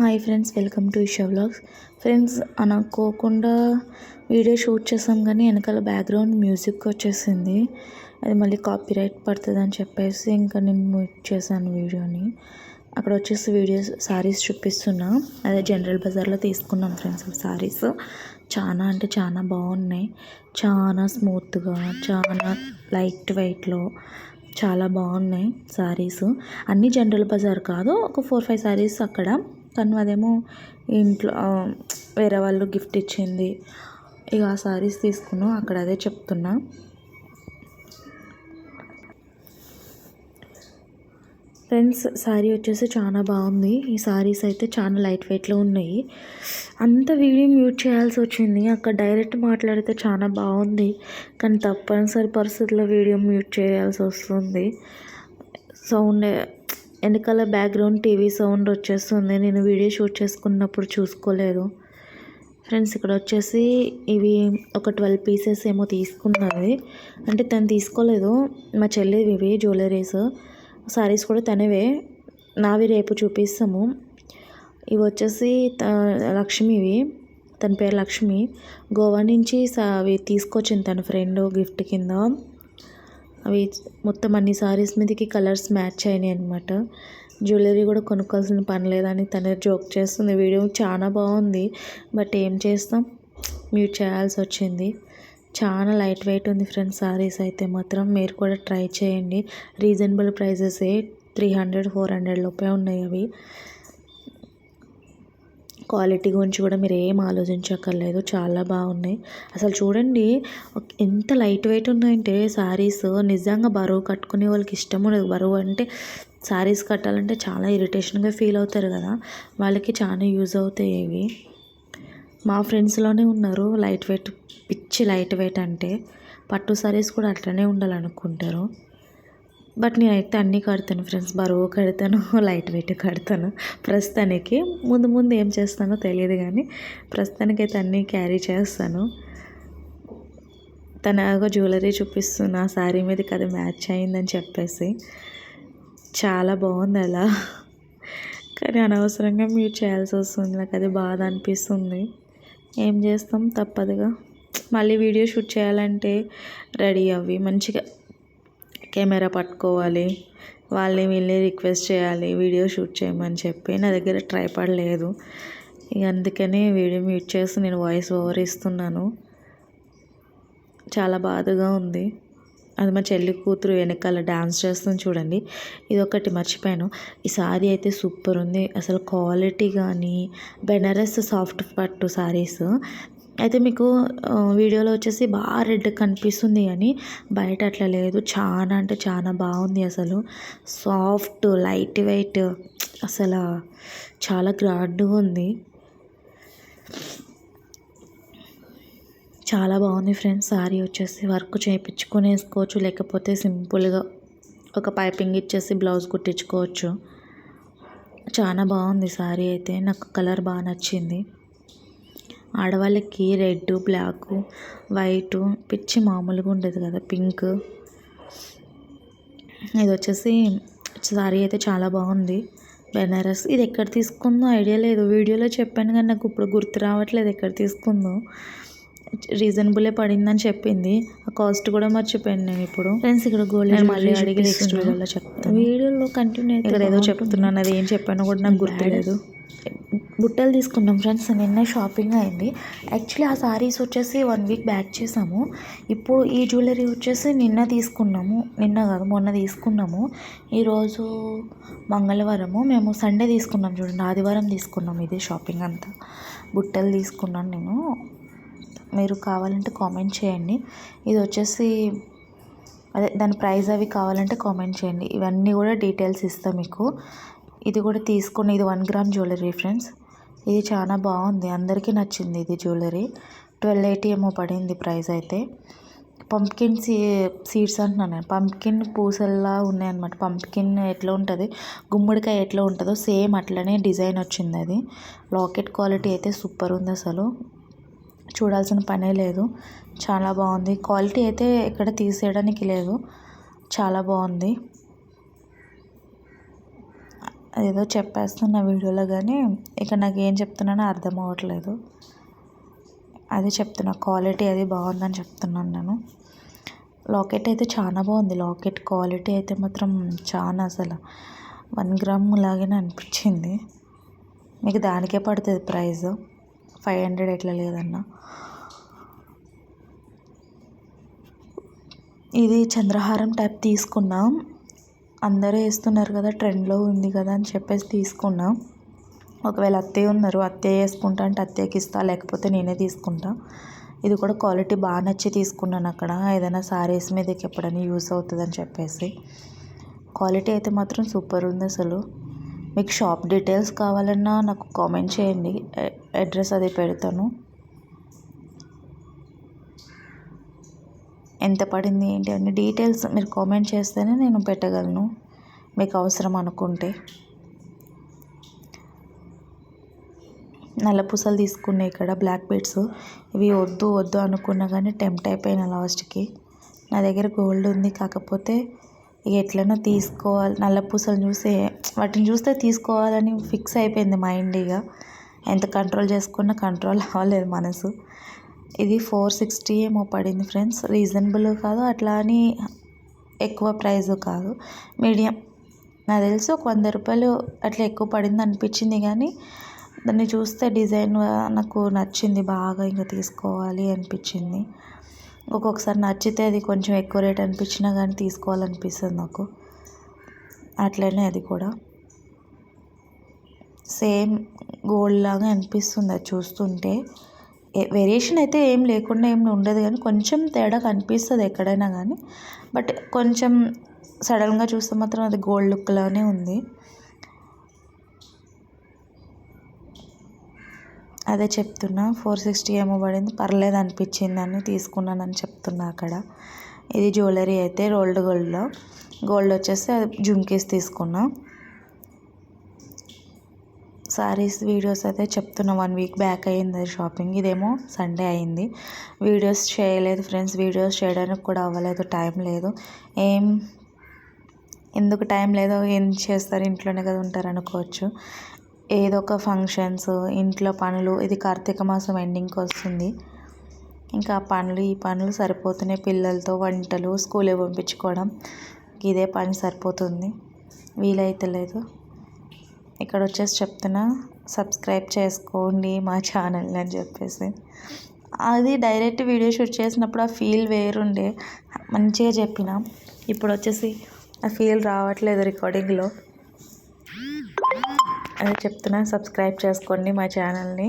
Hi friends, welcome to Isha vlogs. Friends, అనుకోకుండా video shoot చేసాం కానీ వెనకాల బ్యాక్గ్రౌండ్ మ్యూజిక్ వచ్చేసింది. అది మళ్ళీ కాపీరైట్ పడుతుంది అని చెప్పేసి ఇంకా నేను మ్యూట్ చేశాను వీడియోని. అక్కడ వచ్చేసి వీడియోస్ సారీస్ చూపిస్తున్నా. అదే జనరల్ బజార్లో తీసుకున్నాం ఫ్రెండ్స్. సారీస్ చాలా అంటే చాలా బాగున్నాయి. చాలా స్మూత్గా, చాలా లైట్ వెయిట్లో చాలా బాగున్నాయి సారీస్. అన్నీ జనరల్ బజార్ కాదు, ఒక 4-5 సారీస్ అక్కడ. కానీ అదేమో ఇంట్లో వేరే వాళ్ళు గిఫ్ట్ ఇచ్చింది. ఇక ఆ సారీస్ తీసుకున్నాం. అక్కడ అదే చెప్తున్నా. ఫ్రెండ్స్, శారీ వచ్చేసి చాలా బాగుంది. ఈ సారీస్ అయితే చాలా లైట్ వెయిట్లో ఉన్నాయి. అంత వీడియో మ్యూట్ చేయాల్సి వచ్చింది. అక్కడ డైరెక్ట్ మాట్లాడితే చాలా బాగుంది, కానీ తప్పనిసరి పరిస్థితుల్లో వీడియో మ్యూట్ చేయాల్సి వస్తుంది. సౌండ్ వెనకాల బ్యాక్గ్రౌండ్ టీవీ సౌండ్ వచ్చేస్తుంది. నేను వీడియో షూట్ చేసుకున్నప్పుడు చూసుకోలేదు ఫ్రెండ్స్. ఇక్కడ వచ్చేసి ఇవి ఒక 12 పీసెస్ ఏమో తీసుకున్నది. అంటే తను తీసుకోలేదు, మా చెల్లివి ఇవి జ్యువెలరీస్. సారీస్ కూడా తనవే, నావి రేపు చూపిస్తాము. ఇవి వచ్చేసి లక్ష్మివి, తన పేరు లక్ష్మి. గోవా నుంచి అవి తీసుకొచ్చింది తన ఫ్రెండ్ గిఫ్ట్ కింద. అవి మొత్తం అన్ని సారీస్ మీదకి కలర్స్ మ్యాచ్ అయినాయి అనమాట. జ్యువెలరీ కూడా కొనుక్కోవాల్సిన పని లేదని తనే జోక్ చేస్తుంది. వీడియో చాలా బాగుంది, బట్ ఏం చేస్తాం, మ్యూట్ చేయాల్సి వచ్చింది. చాలా లైట్ వెయిట్ ఉంది ఫ్రెండ్స్. సారీస్ అయితే మాత్రం మీరు కూడా ట్రై చేయండి. రీజనబుల్ ప్రైజెసే, 300-400 లోపే ఉన్నాయి అవి. క్వాలిటీ గురించి కూడా మీరు ఏం ఆలోచించక్కర్లేదు, చాలా బాగున్నాయి. అసలు చూడండి ఎంత లైట్ వెయిట్ ఉన్నాయంటే శారీస్. నిజంగా బరువు కట్టుకునే వాళ్ళకి ఇష్టం ఉండదు. బరువు అంటే శారీస్ కట్టాలంటే చాలా ఇరిటేషన్గా ఫీల్ అవుతారు కదా, వాళ్ళకి చాలా యూజ్ అవుతాయి ఇవి. మా ఫ్రెండ్స్లోనే ఉన్నారు లైట్ వెయిట్, పిచ్చి లైట్ వెయిట్ అంటే. పట్టు శారీస్ కూడా అట్లనే ఉండాలనుకుంటారు. బట్ నేనైతే అన్నీ కడతాను ఫ్రెండ్స్. బరువు కడతాను, లైట్ వెయిట్ కడతాను ప్రస్తుతానికి. ముందు ముందు ఏం చేస్తానో తెలియదు, కానీ ప్రస్తుతానికైతే అన్నీ క్యారీ చేస్తాను. తనగా జ్యువెలరీ చూపిస్తున్న శారీ మీదకి అది మ్యాచ్ అయిందని చెప్పేసి చాలా బాగుంది అలా. కానీ అనవసరంగా మ్యూట్ చేయాల్సి వస్తుంది. నాకు అది బాధ అనిపిస్తుంది. ఏం చేస్తాం, తప్పదుగా. మళ్ళీ వీడియో షూట్ చేయాలంటే రెడీ అవ్వి మంచిగా కెమెరా పట్టుకోవాలి, వాళ్ళని వీళ్ళని రిక్వెస్ట్ చేయాలి వీడియో షూట్ చేయమని చెప్పి. నా దగ్గర ట్రైపాడ్ లేదు, ఇక అందుకని వీడియో మ్యూట్ చేసి నేను వాయిస్ ఓవర్ ఇస్తున్నాను. చాలా బాధగా ఉంది. అది మా చెల్లి కూతురు వెనకాల డాన్స్ చేస్తుంది చూడండి. ఇది ఒకటి మర్చిపోయాను, ఈ సారీ అయితే సూపర్ ఉంది అసలు. క్వాలిటీ కానీ, బెనారస్ సాఫ్ట్ పట్టు సారీస్ అయితే మీకు వీడియోలో వచ్చేసి బాగా రెడ్ కనిపిస్తుంది, కానీ బయట అట్లా లేదు. చాలా అంటే చాలా బాగుంది అసలు. సాఫ్ట్ లైట్ వెయిట్, అసలు చాలా గ్రాండ్గా ఉంది. చాలా బాగుంది ఫ్రెండ్స్. శారీ వచ్చేసి వర్క్ చేయించుకొని వేసుకోవచ్చు, లేకపోతే సింపుల్గా ఒక పైపింగ్ ఇచ్చేసి బ్లౌజ్ కుట్టించుకోవచ్చు. చాలా బాగుంది శారీ అయితే. నాకు కలర్ బాగా నచ్చింది. ఆడవాళ్ళకి రెడ్, బ్లాక్, వైట్ పిచ్చి మామూలుగా ఉండదు కదా, పింక్. ఇది వచ్చేసి శారీ అయితే చాలా బాగుంది. బెనారస్. ఇది ఎక్కడ తీసుకుందో ఐడియా లేదు, వీడియోలో చెప్పాను కానీ నాకు ఇప్పుడు గుర్తు రావట్లేదు ఎక్కడ తీసుకుందో. రీజనబులే పడిందని చెప్పింది, ఆ కాస్ట్ కూడా మర్చిపోయాను నేను ఇప్పుడు. ఫ్రెండ్స్, ఇక్కడ గోల్డ్ మళ్ళీ అడిగి నెక్స్ట్ వీడియోలో చెప్తాను. వీడియోలో కంటిన్యూ అయితే ఇక్కడ ఏదో చెప్తున్నాను, అది ఏం చెప్పానో కూడా నాకు గుర్తులేదు. బుట్టలు తీసుకున్నాం ఫ్రెండ్స్. నిన్న షాపింగ్ అయింది. యాక్చువల్లీ ఆ సారీస్ వచ్చేసి 1 వీక్ బ్యాక్ చేసాము. ఇప్పుడు ఈ జ్యువెలరీ వచ్చేసి నిన్న తీసుకున్నాము. నిన్న కాదు, మొన్న తీసుకున్నాము. ఈరోజు మంగళవారము, మేము సండే తీసుకున్నాం చూడండి, ఆదివారం తీసుకున్నాం. ఇది షాపింగ్ అంతా. బుట్టలు తీసుకున్నాను నేను. మీరు కావాలంటే కామెంట్ చేయండి. ఇది వచ్చేసి అదే దాని ప్రైస్ అవి కావాలంటే కామెంట్ చేయండి. ఇవన్నీ కూడా డీటెయిల్స్ ఇస్తాను మీకు. ఇది కూడా తీసుకుని, ఇది 1 గ్రామ్ జ్యువెలరీ ఫ్రెండ్స్. ఇది చాలా బాగుంది, అందరికీ నచ్చింది. ఇది జ్యువెలరీ 1280 ఏమో పడింది ప్రైస్ అయితే. పంప్కిన్ సీడ్స్ అంటున్నాను నేను, పంప్కిన్ పూసల్లా ఉన్నాయన్నమాట. పంప్కిన్ ఎట్లా ఉంటుంది, గుమ్మడికాయ ఎట్లా ఉంటుందో సేమ్ అట్లనే డిజైన్ వచ్చింది అది. లాకెట్ క్వాలిటీ అయితే సూపర్ ఉంది అసలు, చూడాల్సిన పనే లేదు. చాలా బాగుంది. క్వాలిటీ అయితే ఎక్కడ తీసేయడానికి లేదు, చాలా బాగుంది. ఏదో చెప్పేస్తున్న వీడియోలో కానీ ఇక నాకు ఏం చెప్తున్నానో అర్థం అవ్వట్లేదు. అదే చెప్తున్నా, క్వాలిటీ అది బాగుందని చెప్తున్నాను నేను. లాకెట్ అయితే చాలా బాగుంది. లాకెట్ క్వాలిటీ అయితే మాత్రం చాలా అసలు 1 గ్రామ్ లాగానే అనిపించింది. మీకు దానికే పడుతుంది ప్రైస్, 500 ఎట్లా లేదన్నా. ఇది చంద్రహారం టైప్ తీసుకున్నాం. అందరూ వేస్తున్నారు కదా, ట్రెండ్లో ఉంది కదా అని చెప్పేసి తీసుకున్నాం. ఒకవేళ అత్తయ్య ఉన్నారు, అత్తయ్య వేసుకుంటా అంటే అత్తయ్యకి ఇస్తా, లేకపోతే నేనే తీసుకుంటా. ఇది కూడా క్వాలిటీ బాగా నచ్చి తీసుకున్నాను. అక్కడ ఏదైనా సారీస్ మీదకి ఎప్పుడైనా యూస్ అవుతుందని చెప్పేసి. క్వాలిటీ అయితే మాత్రం సూపర్ ఉంది అసలు. మీకు షాప్ డీటెయిల్స్ కావాలన్నా నాకు కామెంట్ చేయండి, అడ్రస్ అది పెడతాను. ఎంత పడింది ఏంటి అన్ని డీటెయిల్స్ మీరు కామెంట్ చేస్తేనే నేను పెట్టగలను, మీకు అవసరం అనుకుంటే. నల్ల పూసలు తీసుకున్నాయి ఇక్కడ, బ్లాక్ బీడ్స్. ఇవి వద్దు వద్దు అనుకున్నా కానీ టెంప్ట్ అయిపోయిన లాస్ట్కి. నా దగ్గర గోల్డ్ ఉంది, కాకపోతే ఇక ఎట్లనో తీసుకోవాలి. నల్ల పూసలు చూస్తే వాటిని చూస్తే తీసుకోవాలని ఫిక్స్ అయిపోయింది మైండ్. ఇక ఎంత కంట్రోల్ చేసుకున్నా కంట్రోల్ అవ్వలేదు మనసు. ఇది 460 ఏమో పడింది ఫ్రెండ్స్. రీజనబుల్ కాదు, అట్లా అని ఎక్కువ ప్రైస్ కాదు, మీడియం. నాకు తెలిసి ఒక 100 రూపాయలు అట్లా ఎక్కువ పడింది అనిపించింది, కానీ దాన్ని చూస్తే డిజైన్ నాకు నచ్చింది బాగా, ఇంకా తీసుకోవాలి అనిపించింది. ఒక్కొక్కసారి నచ్చితే అది కొంచెం ఎక్కువ రేట్ అనిపించినా కానీ తీసుకోవాలనిపిస్తుంది నాకు. అట్లనే అది కూడా సేమ్ గోల్డ్ లాగా అనిపిస్తుంది అది చూస్తుంటే. వేరియేషన్ అయితే ఏం లేకుండా ఏం ఉండదు, కానీ కొంచెం తేడా కనిపిస్తుంది ఎక్కడైనా కానీ. బట్ కొంచెం సడన్గా చూస్తే మాత్రం అది గోల్డ్ లుక్లానే ఉంది. అదే చెప్తున్నా, 460 ఏమో పడింది, పర్లేదు అనిపించింది అని తీసుకున్నానని చెప్తున్నా అక్కడ. ఇది జ్యువెలరీ అయితే రోల్డ్ గోల్డ్లో. గోల్డ్ వచ్చేసి అది జుమ్కీస్ తీసుకున్నా. సారీస్ వీడియోస్ అయితే చెప్తున్నా, 1 వీక్ బ్యాక్ అయ్యింది షాపింగ్. ఇదేమో సండే అయింది. వీడియోస్ చేయలేదు ఫ్రెండ్స్, వీడియోస్ చేయడానికి కూడా అవ్వలేదు, టైం లేదు. ఎందుకు టైం లేదో, ఏం చేస్తారు, ఇంట్లోనే కదా ఉంటారు అనుకోవచ్చు. ఏదో ఒక ఫంక్షన్స్, ఇంట్లో పనులు. ఇది కార్తీక మాసం ఎండింగ్కి వస్తుంది, ఇంకా ఈ పనులు సరిపోతున్నాయి. పిల్లలతో వంటలు, స్కూల్కి పంపించుకోవడం, ఇదే పని సరిపోతుంది, వీలైతే లేదు. ఇక్కడ వచ్చేసి చెప్తున్నా, సబ్స్క్రైబ్ చేసుకోండి మా ఛానల్ని అని చెప్పేసి. అది డైరెక్ట్ వీడియో షూట్ చేసినప్పుడు ఆ ఫీల్ వేరుండే, మంచిగా చెప్పిన. ఇప్పుడు వచ్చేసి ఆ ఫీల్ రావట్లేదు రికార్డింగ్లో. అదే చెప్తున్నా, సబ్స్క్రైబ్ చేసుకోండి మా ఛానల్ని.